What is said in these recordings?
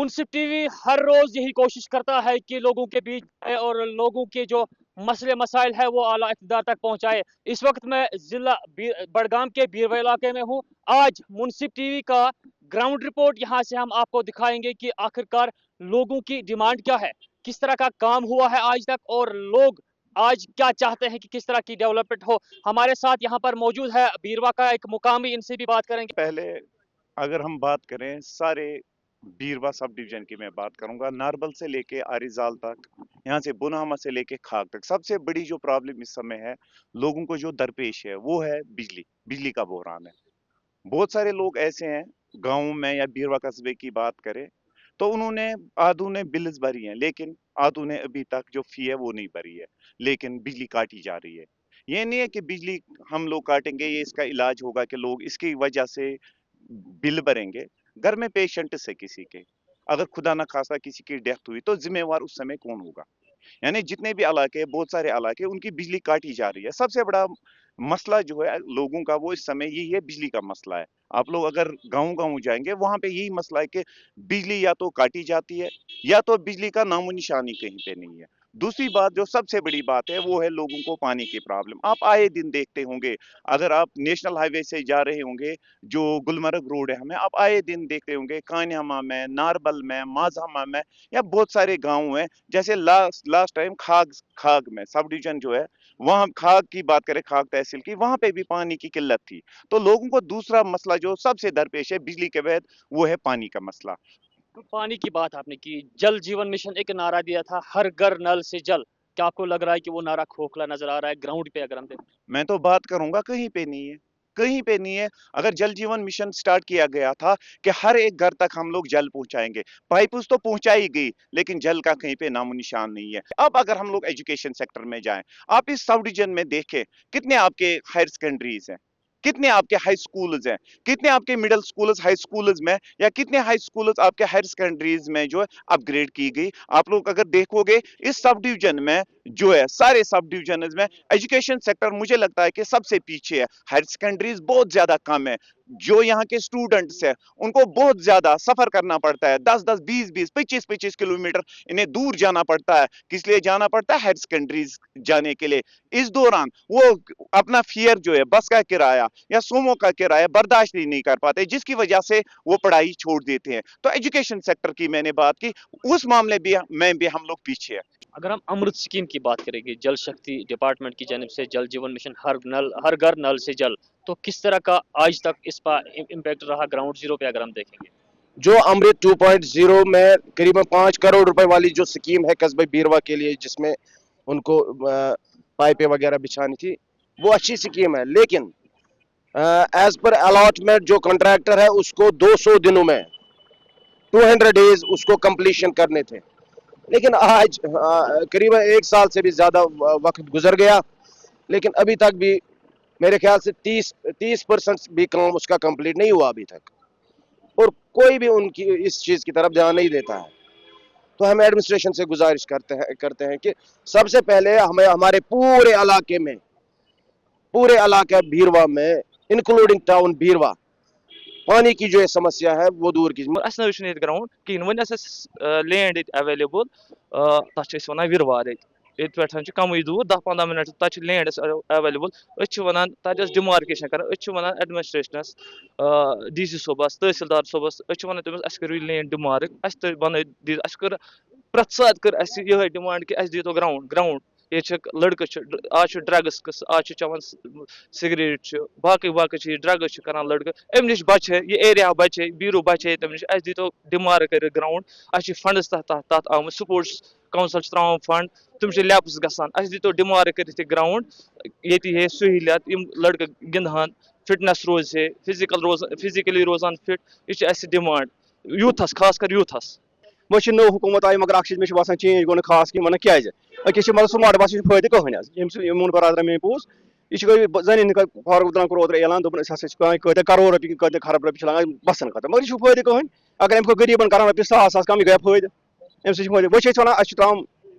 मुंसिफ TV हर रोज यही कोशिश करता है कि लोगों के बीच आए और लोगों के जो मसले मसाइल है वो आला इक़्तिदार तक पहुंचाए। इस वक्त मैं जिला बड़गाम के बीरवा इलाके में हूं। आज मुंसिफ टीवी का ग्राउंड रिपोर्ट यहां से हम आपको दिखाएंगे कि आखिरकार लोगों की डिमांड क्या है, किस तरह का काम हुआ है आज तक और लोग आज क्या चाहते हैं कि किस तरह की डेवलपमेंट हो। हमारे साथ यहाँ पर मौजूद है बीरवा का एक मुकामी, इनसे भी बात करेंगे। पहले अगर हम बात करें सारे बीरवा सब डिवीजन की, मैं बात करूंगा नारबल से लेके आरिजाल तक, यहाँ से बुनहामा से लेके खाक तक, सबसे बड़ी जो प्रॉब्लम इस समय है लोगों को जो दरपेश है वो है बिजली का बहरान है। बहुत सारे लोग ऐसे हैं गाँव में या बीरवा कस्बे की बात करें तो उन्होंने आधों ने बिल्स भरी हैं, लेकिन आधों ने अभी तक जो फी है वो नहीं भरी है, लेकिन बिजली काटी जा रही है। ये नहीं है कि बिजली हम लोग काटेंगे ये इसका इलाज होगा कि लोग इसकी वजह से बिल भरेंगे। घर में पेशेंट से किसी के अगर खुदा ना खासा किसी की डेथ हुई तो जिम्मेवार उस समय कौन होगा? यानी जितने भी इलाके, बहुत सारे इलाके, उनकी बिजली काटी जा रही है। सबसे बड़ा मसला जो है लोगों का वो इस समय यही है, बिजली का मसला है। आप लोग अगर गाँव जाएंगे वहां पे यही मसला है कि बिजली या तो काटी जाती है या तो बिजली का नामो निशानी कहीं पे नहीं है। दूसरी बात जो सबसे बड़ी बात है वो है लोगों को पानी की प्रॉब्लम। आप आए दिन देखते होंगे, अगर आप नेशनल हाईवे से जा रहे होंगे, जो गुलमर्ग रोड है, हमें आप आए दिन देखते होंगे कान्यामा में, नारबल में, माजहमा में या बहुत सारे गाँव हैं। जैसे लास्ट टाइम खाग में सब डिवीजन जो है, वहां खाग की बात करें, खाग तहसील की, वहां पे भी पानी की किल्लत थी। तो लोगों को दूसरा मसला जो सबसे दरपेश है बिजली के बाद वो है पानी का मसला। तो पानी की बात आपने की, जल जीवन मिशन एक नारा दिया था, हर घर नल से जल। क्या आपको लग रहा है कि वो नारा खोखला नजर आ रहा है ग्राउंड पे अगर हम देखें? मैं तो बात करूंगा कहीं पे नहीं है, कहीं पे नहीं है। अगर जल जीवन मिशन स्टार्ट किया गया था कि हर एक घर तक हम लोग जल पहुंचाएंगे, पाइप्स तो पहुंचाई गई, लेकिन जल का कहीं पे नामो निशान नहीं है। अब अगर हम लोग एजुकेशन सेक्टर में जाएं, आप इस सब डिवीजन में देखें कितने आपके हायर सेकेंडरीज हैं, कितने आपके हाई स्कूल्स हैं, कितने आपके मिडिल स्कूल्स हाई स्कूल्स में, या कितने हाई स्कूल्स आपके हायर सेकेंडरीज में जो है अपग्रेड की गई। आप लोग अगर देखोगे इस सब डिवीजन में जो है, सारे सब डिवीजन में एजुकेशन सेक्टर मुझे लगता है कि सबसे पीछे है। हायर सेकेंडरीज बहुत ज्यादा कम है। जो यहाँ के स्टूडेंट्स है उनको बहुत ज्यादा सफर करना पड़ता है, 10-10, 20-20, 25-25 किलोमीटर इन्हें दूर जाना पड़ता है। किस लिए जाना पड़ता है? हायर सेकेंडरीज जाने के लिए। इस दौरान वो अपना फेयर जो है, बस का किराया या सोमो का किराया बर्दाश्त ही नहीं कर पाते, जिसकी वजह से वो पढ़ाई छोड़ देते हैं। तो एजुकेशन सेक्टर की मैंने बात की, उस मामले में भी हम लोग पीछे है। अगर हम अमृत स्कीम की बात करेंगे, जल शक्ति डिपार्टमेंट की जानिब से जल जीवन मिशन हर घर नल से जल, तो किस तरह का आज तक इस पर इम्पैक्ट रहा ग्राउंड जीरो पे अगर हम देखेंगे? जो अमृत 2.0 में करीबन 5 करोड़ रुपए वाली जो स्कीम है कस्बे बीरवा के लिए, जिसमें उनको पाइपें वगैरह बिछानी थी, वो अच्छी स्कीम है। लेकिन एज पर अलॉटमेंट जो कॉन्ट्रैक्टर है उसको 200 दिनों में 200 डेज उसको कंप्लीशन करने थे। लेकिन आज करीबन 1 साल से भी ज्यादा वक्त गुजर गया, लेकिन अभी तक भी मेरे ख्याल से 30% भी काम उसका कंप्लीट नहीं हुआ अभी तक, और कोई भी उनकी इस चीज की तरफ ध्यान नहीं देता है। तो हम एडमिनिस्ट्रेशन से गुजारिश करते हैं कि सबसे पहले हमें हमारे पूरे इलाके बीरवा में, इंक्लूडिंग टाउन बीरवा, पानी की जो समस्या है वो दूर की। ग्राउंड कहीं वन लैंड अवेलेबल तथा वन विरवार ये पे कम दूर 10-15 मिनट तक लैंड अवेलेबल वन तक डिमार्केशन कर एडमिनिस्ट्रेशनस DC सोबस तहसीलदार सोबस वन तमिस करो लैंड डिमार्क बन कर प्रत सात कर ये डिमांड कि दीतो ग्राउंड ये लड़क आज ड्रग्स आज चवन सिगरेट बाकी चीज ड्रग्स करान लड़क अम नश बचे ये एरिया बचे बीरो बचे तम नश दीतो डिमार्क कर ग्राउंड फंड्स तथ आम स्पोर्ट्स काउंसिल त्रावान फंड तुम लैप्स गसान दीतो डिमार्क कर ग्राउंड ये सहूलियत लड़क गिंदहान फिटनेस रोज है फिजिकली रोजान फिट ये डिमांड यूथस खास कर यूथस। वो नो हुकूमत आई मगर अक्ष मे चेंज गो खास कि वन क्या अकिस मतलब स्मार्ट बस फायदे कहन मोन बरादर मे पोस यह जन फारूक द्रान कोर ऐलान दोपन करोड़ रुपये कत खरब रुपये लगान बसन खत्म, मगर यह फायदे कहन अगर अम गरीबन कर रुपये 100 कम गया फायदे अम वो वन त्रा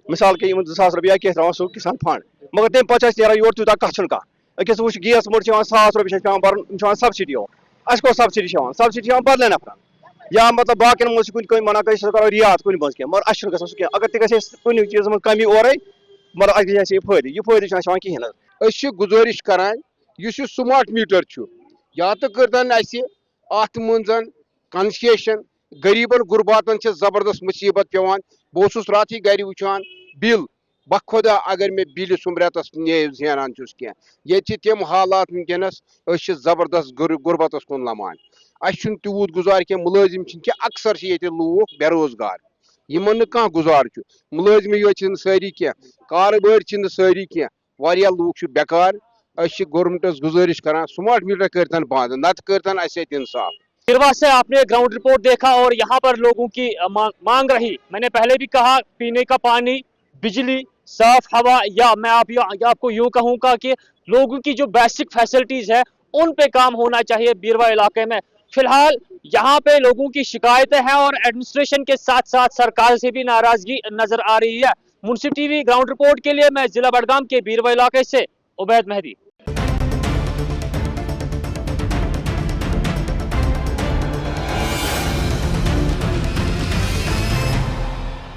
मिसाल के 2,000 रुपये कह त्रा सो किसान फंड, मगर तम पे नीरा योर तूत कथ अकिस वो गैस मोट 100 रुपये पे भर सब्सिडी अस सब्सिडी बदल नफर या मतलब बाकियन मज कुन मना कर करो रियात कुन मज मगर अस गसन सह अगर तह कुन चीज मज कमी ओरे मतलब अस गई यह फायदे कहें गुजारिश करान युस यह स्मार्ट मीटर छु या तो करतन अत मंजन कंसेशन गरीबन गुरबातन जबरदस्त मुसीबत पेवान बहुत रात गर वुचान बिल बखुदा अगर मे बिल सुमरेतस जेनान कह ये तम हालात वनकस जबरदस्त गुरबतस कुन लमान तूत गुजार कह मुलाजिम अक्सर ये लूख बेरोजगार यमन कह गुजार मुलाजिम योत सारी कह कारबार सारी कह वारिया लूख बेकार गवर्नमेंटस गुजारिश करान स्मार्ट मीटर करतन बंद नत करतन इंसाफ। बीरवा से आपने ग्राउंड रिपोर्ट देखा और यहाँ पर लोगों की मांग रही। मैंने पहले भी कहा पीने का पानी, बिजली, साफ हवा, या मैं आपको यूं कहूँगा कि लोगों की जो बेसिक फैसिलिटीज है उन पे काम होना चाहिए बीरवा इलाके में। फिलहाल यहाँ पे लोगों की शिकायतें हैं और एडमिनिस्ट्रेशन के साथ साथ सरकार से भी नाराजगी नजर आ रही है। मुंसिफ टीवी ग्राउंड रिपोर्ट के लिए मैं जिला बड़गाम के बीरवा इलाके से उबैद मेहदी।